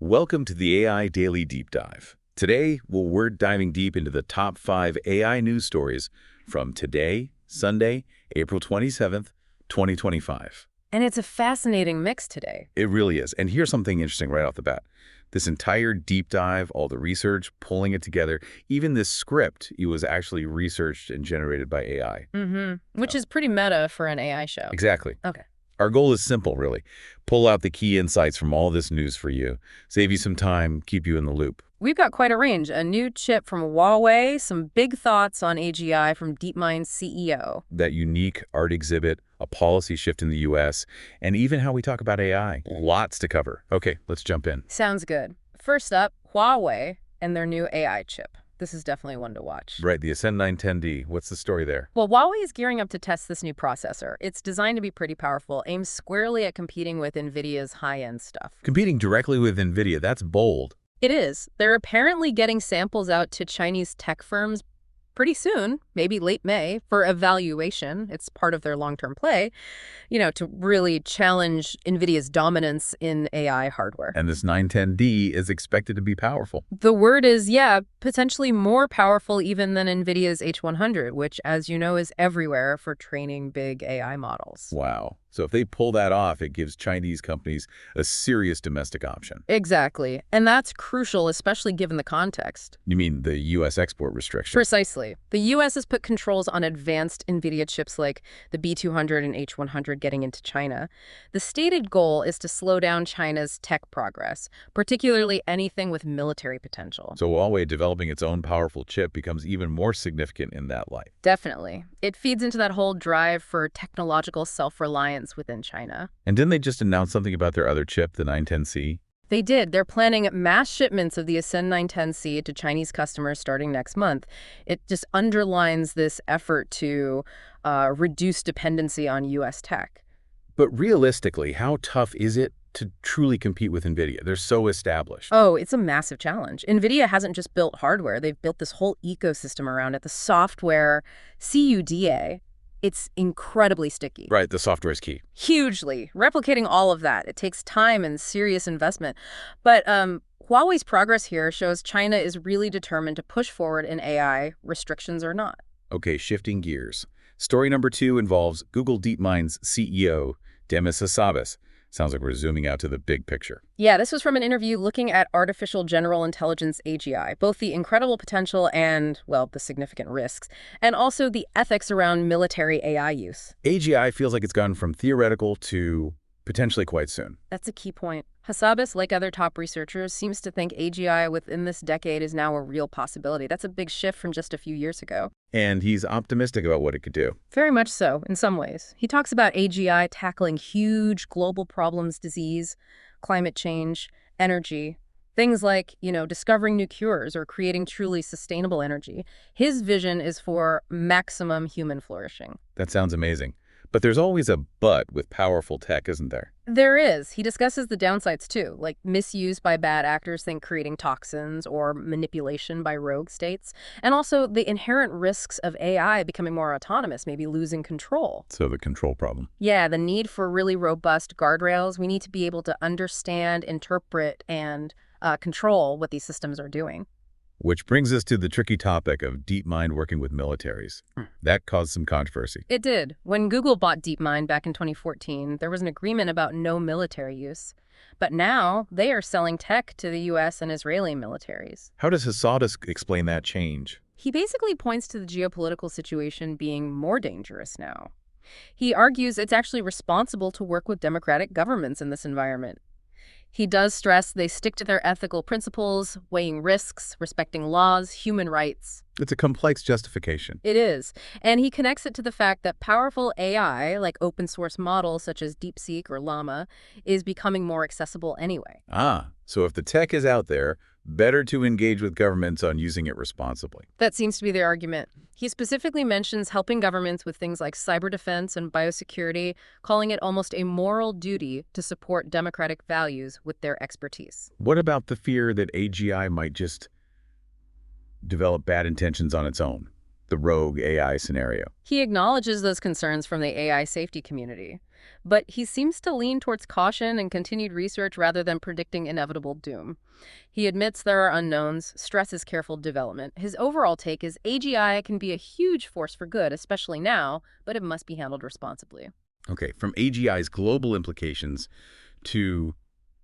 Welcome to the AI Daily Deep Dive. Today, we're diving deep into the top 5 AI news stories from today, Sunday, April 27th, 2025. And it's a fascinating mix today. It really is. And here's something interesting right off the bat. This entire deep dive, all the research, pulling it together, even this script, it was actually researched and generated by AI. Which is pretty meta for an AI show. Exactly. Okay. Our goal is simple, really. Pull out the key insights from all this news for you, save you some time, keep you in the loop. We've got quite a range. A new chip from Huawei, some big thoughts on AGI from DeepMind CEO. That unique art exhibit, a policy shift in the U.S., and even how we talk about AI. Lots to cover. Okay, let's jump in. Sounds good. First up, Huawei and their new AI chip. This is definitely one to watch. Right, the Ascend 910D. What's the story there? Well, Huawei is gearing up to test this new processor. It's designed to be pretty powerful, aimed squarely at competing with Nvidia's high-end stuff. Competing directly with Nvidia, that's bold. It is. They're apparently getting samples out to Chinese tech firms pretty soon, maybe late May, for evaluation. It's part of their long-term play, to really challenge Nvidia's dominance in AI hardware. And this 910D is expected to be powerful. The word is, potentially more powerful even than Nvidia's H100, which, as you know, is everywhere for training big AI models. Wow. So if they pull that off, it gives Chinese companies a serious domestic option. Exactly. And that's crucial, especially given the context. You mean the U.S. export restrictions? Precisely. The U.S. has put controls on advanced Nvidia chips like the B200 and H100 getting into China. The stated goal is to slow down China's tech progress, particularly anything with military potential. So Huawei developing its own powerful chip becomes even more significant in that light. Definitely. It feeds into that whole drive for technological self-reliance within China. And didn't they just announce something about their other chip, the 910C? They did. They're planning mass shipments of the Ascend 910C to Chinese customers starting next month. It just underlines this effort to reduce dependency on U.S. tech. But realistically, how tough is it to truly compete with Nvidia? They're so established. Oh, it's a massive challenge. Nvidia hasn't just built hardware. They've built this whole ecosystem around it. The software, CUDA, it's incredibly sticky. Right, the software is key. Hugely. Replicating all of that, it takes time and serious investment. But Huawei's progress here shows China is really determined to push forward in AI, restrictions or not. Okay, shifting gears. Story number 2 involves Google DeepMind's CEO, Demis Hassabis. Sounds like we're zooming out to the big picture. Yeah, this was from an interview looking at artificial general intelligence AGI, both the incredible potential and, well, the significant risks, and also the ethics around military AI use. AGI feels like it's gone from theoretical to potentially quite soon. That's a key point. Hassabis, like other top researchers, seems to think AGI within this decade is now a real possibility. That's a big shift from just a few years ago. And he's optimistic about what it could do. Very much so, in some ways. He talks about AGI tackling huge global problems, disease, climate change, energy, things like, discovering new cures or creating truly sustainable energy. His vision is for maximum human flourishing. That sounds amazing. But there's always a but with powerful tech, isn't there? There is. He discusses the downsides, too, like misuse by bad actors, think creating toxins, or manipulation by rogue states, and also the inherent risks of AI becoming more autonomous, maybe losing control. So the control problem. Yeah, the need for really robust guardrails. We need to be able to understand, interpret, and control what these systems are doing. Which brings us to the tricky topic of DeepMind working with militaries. That caused some controversy. It did. When Google bought DeepMind back in 2014, there was an agreement about no military use. But now they are selling tech to the U.S. and Israeli militaries. How does Hassabis explain that change? He basically points to the geopolitical situation being more dangerous now. He argues it's actually responsible to work with democratic governments in this environment. He does stress they stick to their ethical principles, weighing risks, respecting laws, human rights. It's a complex justification. It is. And he connects it to the fact that powerful AI, like open source models such as DeepSeek or Llama, is becoming more accessible anyway. So if the tech is out there, better to engage with governments on using it responsibly. That seems to be their argument. He specifically mentions helping governments with things like cyber defense and biosecurity, calling it almost a moral duty to support democratic values with their expertise. What about the fear that AGI might just develop bad intentions on its own? The rogue AI scenario. He acknowledges those concerns from the AI safety community. But he seems to lean towards caution and continued research rather than predicting inevitable doom. He admits there are unknowns, stresses careful development. His overall take is AGI can be a huge force for good, especially now, but it must be handled responsibly. Okay, from AGI's global implications to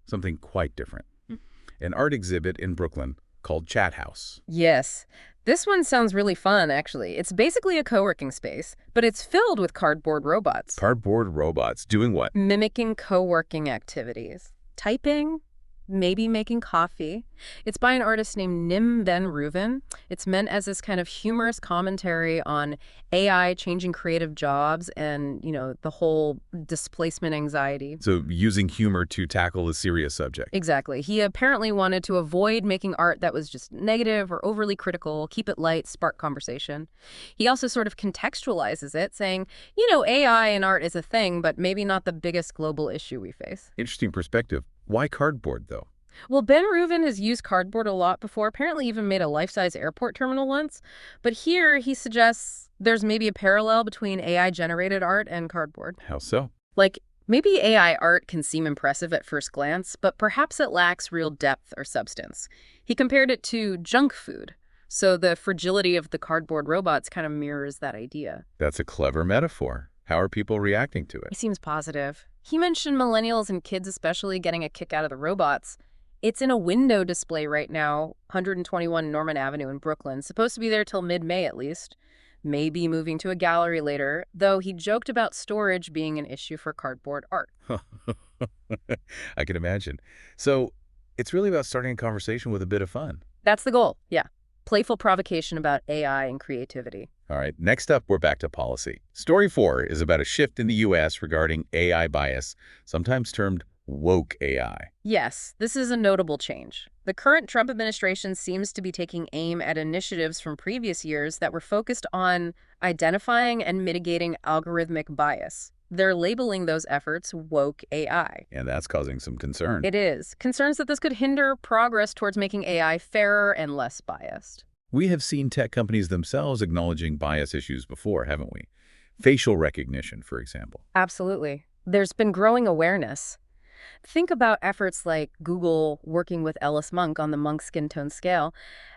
something quite different. An art exhibit in Brooklyn called Chat House. Yes. This one sounds really fun, actually. It's basically a co-working space, but it's filled with cardboard robots. Cardboard robots doing what? Mimicking co-working activities. Typing, maybe making coffee. It's by an artist named Nim Ben Reuven. It's meant as this kind of humorous commentary on AI changing creative jobs and, the whole displacement anxiety. So using humor to tackle a serious subject. Exactly. He apparently wanted to avoid making art that was just negative or overly critical, keep it light, spark conversation. He also sort of contextualizes it, saying, AI in art is a thing, but maybe not the biggest global issue we face. Interesting perspective. Why cardboard, though? Well, Ben Reuven has used cardboard a lot before, apparently even made a life-size airport terminal once. But here he suggests there's maybe a parallel between AI-generated art and cardboard. How so? Like, maybe AI art can seem impressive at first glance, but perhaps it lacks real depth or substance. He compared it to junk food. So the fragility of the cardboard robots kind of mirrors that idea. That's a clever metaphor. How are people reacting to He it? seems positive. He mentioned millennials and kids especially getting a kick out of the robots. It's in a window display right now, 121 Norman Avenue in Brooklyn, supposed to be there till mid-May at least. Maybe moving to a gallery later, though he joked about storage being an issue for cardboard art. I can imagine. So it's really about starting a conversation with a bit of fun. That's the goal, yeah. Playful provocation about AI and creativity. All right, next up, we're back to policy. Story 4 is about a shift in the U.S. regarding AI bias, sometimes termed woke AI. Yes, this is a notable change. The current Trump administration seems to be taking aim at initiatives from previous years that were focused on identifying and mitigating algorithmic bias. They're labeling those efforts woke AI. And that's causing some concern. It is. Concerns that this could hinder progress towards making AI fairer and less biased. We have seen tech companies themselves acknowledging bias issues before, haven't we? Facial recognition, for example. Absolutely. There's been growing awareness. Think about efforts like Google working with Ellis Monk on the Monk skin tone scale.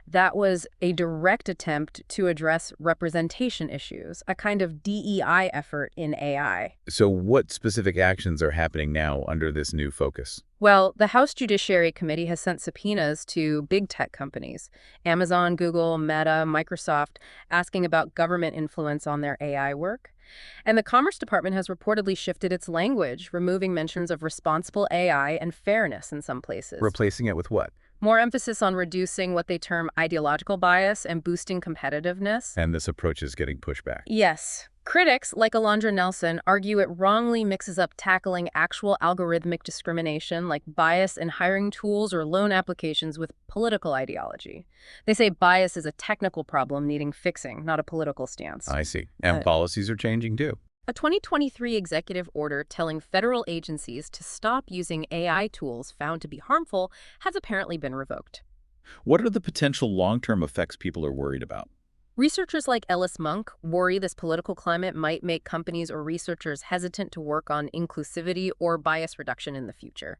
That was a direct attempt to address representation issues, a kind of DEI effort in AI. So what specific actions are happening now under this new focus? Well, the House Judiciary Committee has sent subpoenas to big tech companies, Amazon, Google, Meta, Microsoft, asking about government influence on their AI work. And the Commerce Department has reportedly shifted its language, removing mentions of responsible AI and fairness in some places. Replacing it with what? More emphasis on reducing what they term ideological bias and boosting competitiveness. And this approach is getting pushback. Yes. Critics, like Alondra Nelson, argue it wrongly mixes up tackling actual algorithmic discrimination like bias in hiring tools or loan applications with political ideology. They say bias is a technical problem needing fixing, not a political stance. I see. And policies are changing too. A 2023 executive order telling federal agencies to stop using AI tools found to be harmful has apparently been revoked. What are the potential long-term effects people are worried about? Researchers like Ellis Monk worry this political climate might make companies or researchers hesitant to work on inclusivity or bias reduction in the future.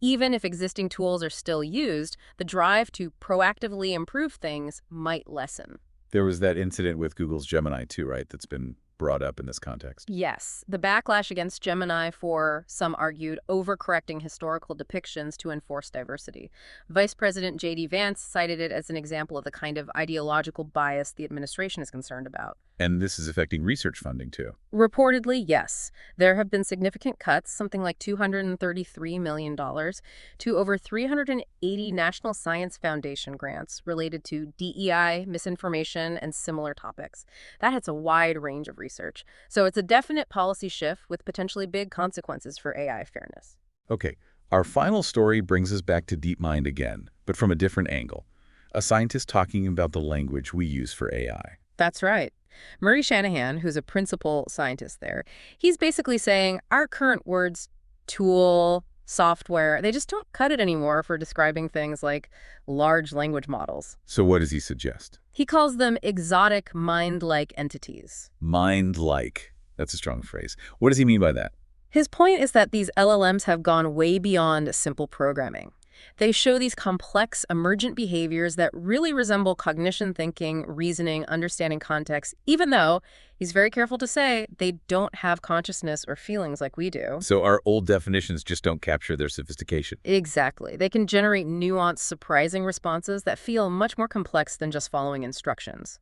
Even if existing tools are still used, the drive to proactively improve things might lessen. There was that incident with Google's Gemini too, right, that's been brought up in this context. Yes, the backlash against Gemini for, some argued, overcorrecting historical depictions to enforce diversity. Vice President J.D. Vance cited it as an example of the kind of ideological bias the administration is concerned about. And this is affecting research funding too. Reportedly, yes. There have been significant cuts, something like $233 million, to over 380 National Science Foundation grants related to DEI, misinformation, and similar topics. That hits a wide range of research. So it's a definite policy shift with potentially big consequences for AI fairness. Okay, our final story brings us back to DeepMind again, but from a different angle. A scientist talking about the language we use for AI. That's right. Murray Shanahan, who's a principal scientist there, he's basically saying our current words, tool, software, they just don't cut it anymore for describing things like large language models. So what does he suggest? He calls them exotic mind-like entities. Mind-like. That's a strong phrase. What does he mean by that? His point is that these LLMs have gone way beyond simple programming. They show these complex, emergent behaviors that really resemble cognition thinking, reasoning, understanding context, even though, he's very careful to say, they don't have consciousness or feelings like we do. So our old definitions just don't capture their sophistication. Exactly. They can generate nuanced, surprising responses that feel much more complex than just following instructions.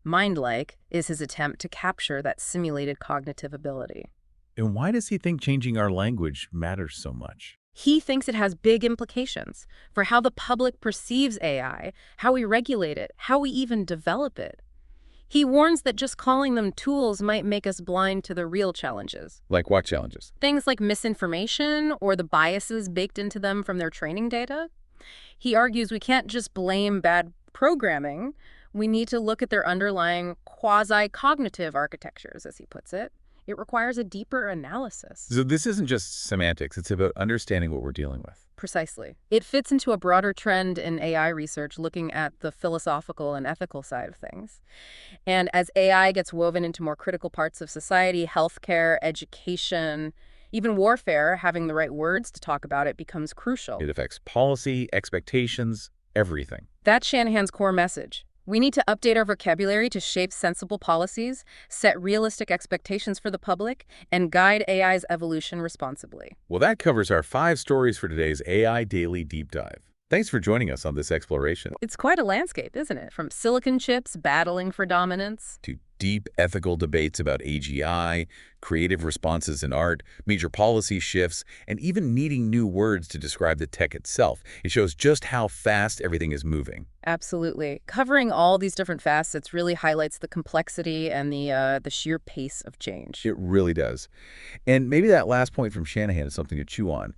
Mind-like is his attempt to capture that simulated cognitive ability. And why does he think changing our language matters so much? He thinks it has big implications for how the public perceives AI, how we regulate it, how we even develop it. He warns that just calling them tools might make us blind to the real challenges. Like what challenges? Things like misinformation or the biases baked into them from their training data. He argues we can't just blame bad programming. We need to look at their underlying quasi-cognitive architectures, as he puts it. It requires a deeper analysis. So this isn't just semantics, it's about understanding what we're dealing with. Precisely. It fits into a broader trend in AI research looking at the philosophical and ethical side of things. And as AI gets woven into more critical parts of society, healthcare, education, even warfare, having the right words to talk about it becomes crucial. It affects policy, expectations, everything. That's Shanahan's core message. We need to update our vocabulary to shape sensible policies, set realistic expectations for the public, and guide AI's evolution responsibly. Well, that covers our 5 stories for today's AI Daily Deep Dive. Thanks for joining us on this exploration. It's quite a landscape, isn't it? From silicon chips battling for dominance To deep ethical debates about AGI, creative responses in art, major policy shifts, and even needing new words to describe the tech itself. It shows just how fast everything is moving. Absolutely. Covering all these different facets really highlights the complexity and the sheer pace of change. It really does. And maybe that last point from Shanahan is something to chew on.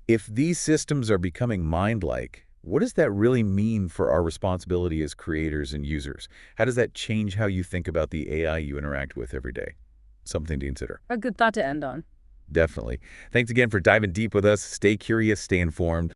If these systems are becoming mind-like, what does that really mean for our responsibility as creators and users? How does that change how you think about the AI you interact with every day? Something to consider. A good thought to end on. Definitely. Thanks again for diving deep with us. Stay curious, stay informed.